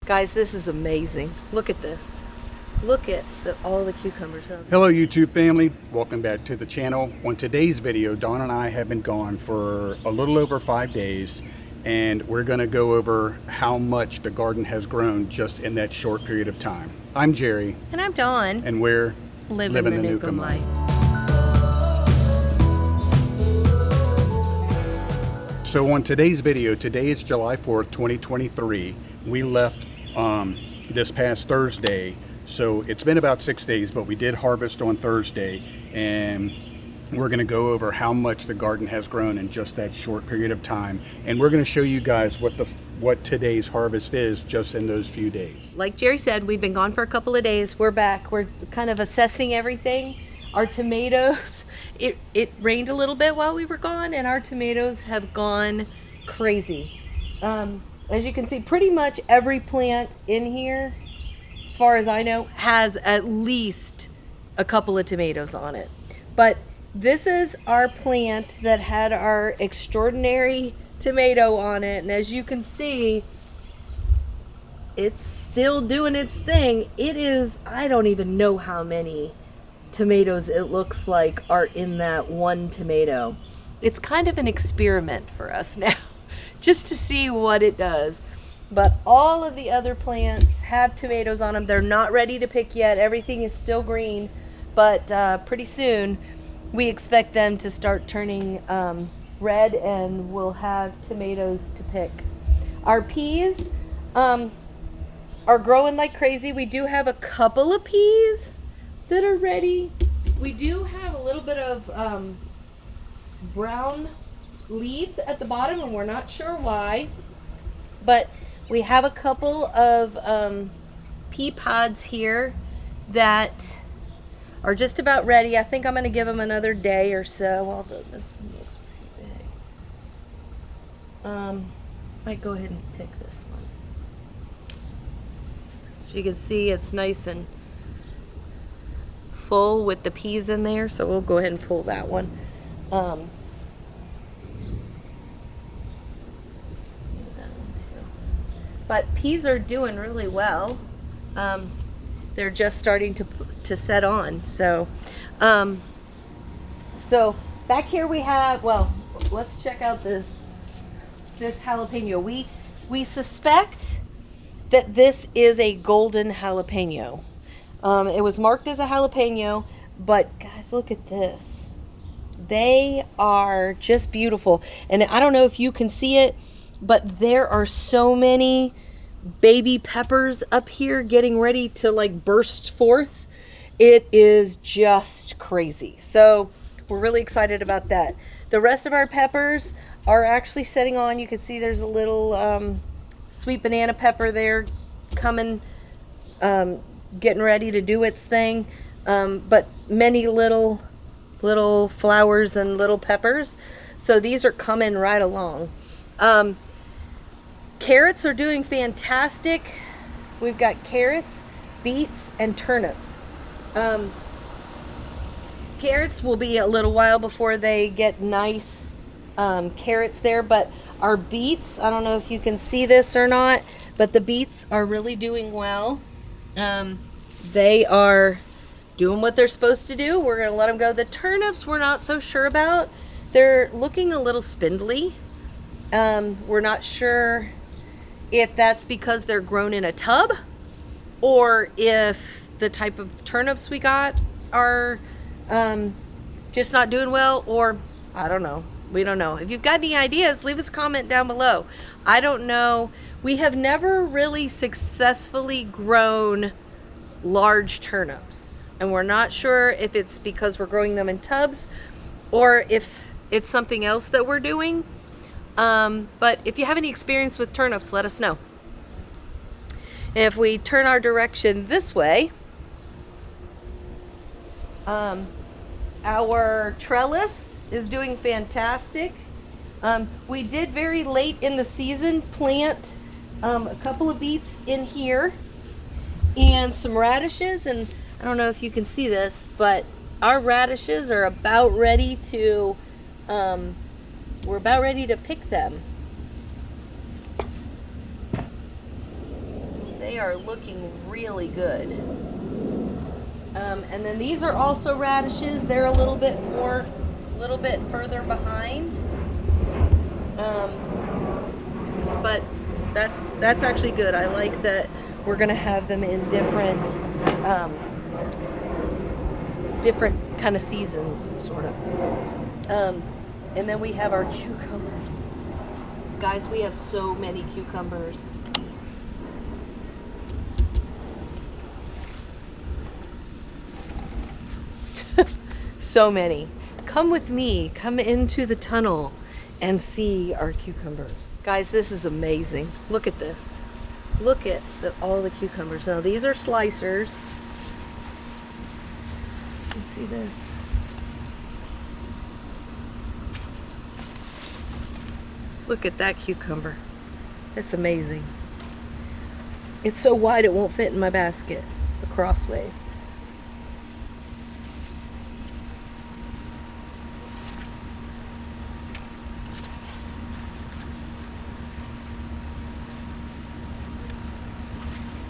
Guys, this is amazing. Look at this. Look at all the cucumbers. Hello YouTube family, welcome back to the channel. On today's video, Dawn and I have been gone for a little over 5 days, and we're going to go over how much the garden has grown just in that short period of time. I'm Jerry. And I'm Dawn. And we're living the Newcomb life. So on today's video, today is July 4th, 2023. We left this past Thursday. So it's been about 6 days, but we did harvest on Thursday, and we're going to go over how much the garden has grown in just that short period of time. And we're going to show you guys what today's harvest is just in those few days. Like Jerry said, we've been gone for a couple of days. We're back. We're kind of assessing everything. Our tomatoes, it rained a little bit while we were gone, and our tomatoes have gone crazy. As you can see, pretty much every plant in here, as far as I know, has at least a couple of tomatoes on it. But this is our plant that had our extraordinary tomato on it. And as you can see, it's still doing its thing. It is, I don't even know how many tomatoes it looks like are in that one tomato. It's kind of an experiment for us now, just to see what it does. But all of the other plants have tomatoes on them. They're not ready to pick yet. Everything is still green, but pretty soon we expect them to start turning red, and we'll have tomatoes to pick. Our peas are growing like crazy. We do have a couple of peas that are ready. We do have a little bit of brown leaves at the bottom, and we're not sure why, but we have a couple of pea pods here that are just about ready. I think I'm going to give them another day or so, although this one looks pretty big. Might go ahead and pick this one. As you can see, it's nice and full with the peas in there, so we'll go ahead and pull that one. But peas are doing really well. They're just starting to set on. So back here we have, well, let's check out this jalapeno. We suspect that this is a golden jalapeno. It was marked as a jalapeno, but guys, look at this. They are just beautiful. And I don't know if you can see it, but there are so many baby peppers up here getting ready to like burst forth. It is just crazy. So we're really excited about that. The rest of our peppers are actually setting on. You can see there's a little sweet banana pepper there coming, getting ready to do its thing. But many little flowers and little peppers. So these are coming right along. Carrots are doing fantastic. We've got carrots, beets, and turnips. Carrots will be a little while before they get nice carrots there, but our beets, I don't know if you can see this or not, but the beets are really doing well. They are doing what they're supposed to do. We're going to let them go. The turnips we're not so sure about. They're looking a little spindly. We're not sure if that's because they're grown in a tub, or if the type of turnips we got are just not doing well, or I don't know. We don't know. If you've got any ideas, leave us a comment down below. I don't know. We have never really successfully grown large turnips, and we're not sure if it's because we're growing them in tubs or if it's something else that we're doing. But if you have any experience with turnips, let us know. If we turn our direction this way, our trellis is doing fantastic. We did very late in the season plant a couple of beets in here and some radishes, and I don't know if you can see this, but our radishes are about ready to we're about ready to pick them. They are looking really good. And then these are also radishes. They're a little bit further behind. But that's actually good. I like that we're gonna have them in different kind of seasons, sort of. And then we have our cucumbers. Guys, we have so many cucumbers. So many. Come with me. Come into the tunnel and see our cucumbers. Guys, this is amazing. Look at this. Look at all the cucumbers. Now, these are slicers. You can see this. Look at that cucumber. It's amazing. It's so wide it won't fit in my basket crossways.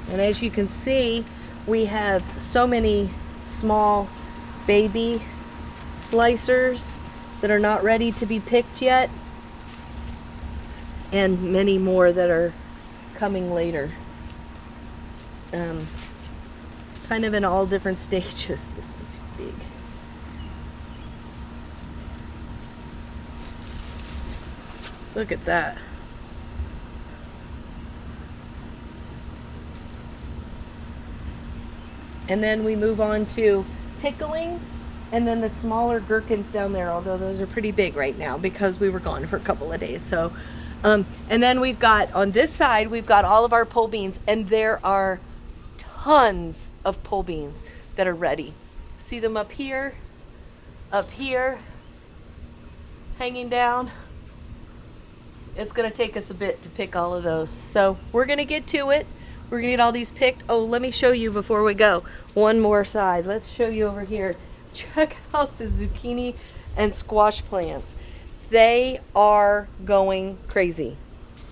And as you can see, we have so many small baby slicers that are not ready to be picked yet, and many more that are coming later. Kind of in all different stages. This one's big. Look at that. And then we move on to pickling, and then the smaller gherkins down there, although those are pretty big right now because we were gone for a couple of days. So, and then we've got, on this side, we've got all of our pole beans, and there are tons of pole beans that are ready. See them up here, hanging down. It's gonna take us a bit to pick all of those. So we're gonna get to it. We're gonna get all these picked. Oh, let me show you before we go. One more side. Let's show you over here. Check out the zucchini and squash plants. They are going crazy.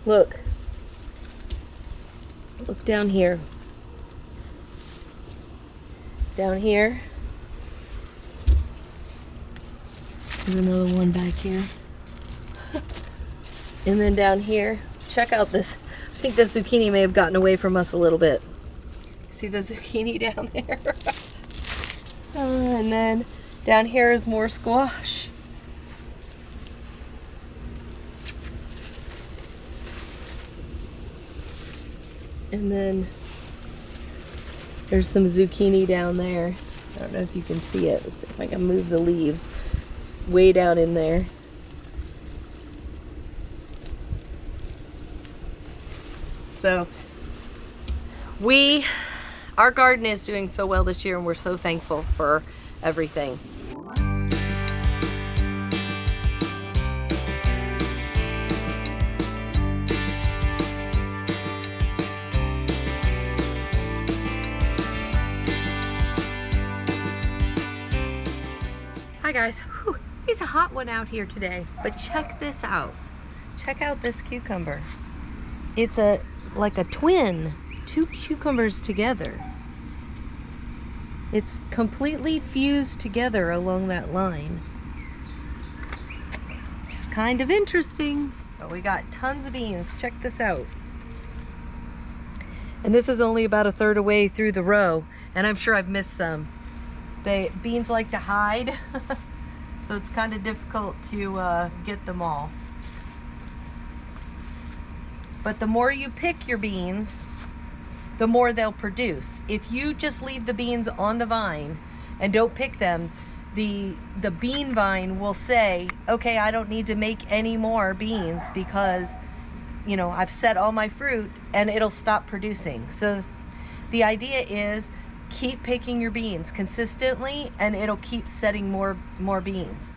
Look. Look down here. Down here. There's another one back here. And then down here. Check out this. I think the zucchini may have gotten away from us a little bit. See the zucchini down there? And then down here is more squash. And then there's some zucchini down there. I don't know if you can see it. Let's see if I can move the leaves. It's way down in there. So our garden is doing so well this year, and we're so thankful for everything. Hi guys. Whew, it's a hot one out here today, but check this out. Check out this cucumber. It's like a twin, two cucumbers together. It's completely fused together along that line. Just kind of interesting. But we got tons of beans. Check this out. And this is only about a third away through the row, and I'm sure I've missed some. Beans like to hide, so it's kind of difficult to get them all. But the more you pick your beans, the more they'll produce. If you just leave the beans on the vine and don't pick them, the bean vine will say, okay, I don't need to make any more beans because, you know, I've set all my fruit, and it'll stop producing. So the idea is keep picking your beans consistently, and it'll keep setting more beans.